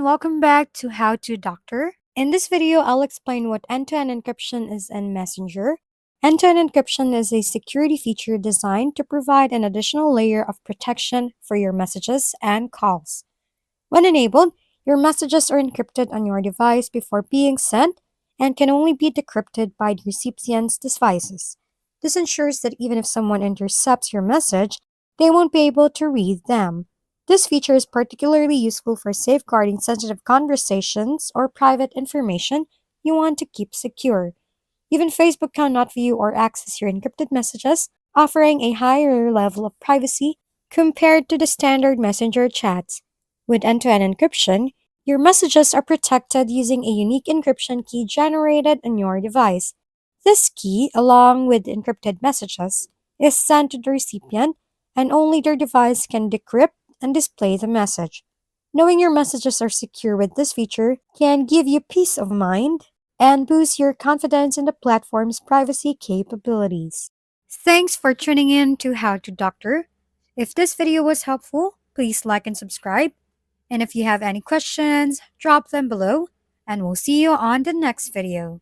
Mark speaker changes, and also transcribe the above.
Speaker 1: everyone, welcome back to How to Doctor. In this video, I'll explain what end-to-end encryption is in Messenger. End-to-end encryption is a security feature designed to provide an additional layer of protection for your messages and calls. When enabled, your messages are encrypted on your device before being sent and can only be decrypted by the recipient's devices. This ensures that even if someone intercepts your message, they won't be able to read them. This feature is particularly useful for safeguarding sensitive conversations or private information you want to keep secure. Even Facebook cannot view or access your encrypted messages, offering a higher level of privacy compared to the standard messenger chats. With end-to-end encryption, your messages are protected using a unique encryption key generated on your device. This key, along with encrypted messages, is sent to the recipient, and only their device can decrypt and display the message. Knowing your messages are secure with this feature can give you peace of mind and boost your confidence in the platform's privacy capabilities. Thanks for tuning in to How to Doctor. If this video was helpful, please like and subscribe. And if you have any questions, drop them below, and we'll see you on the next video.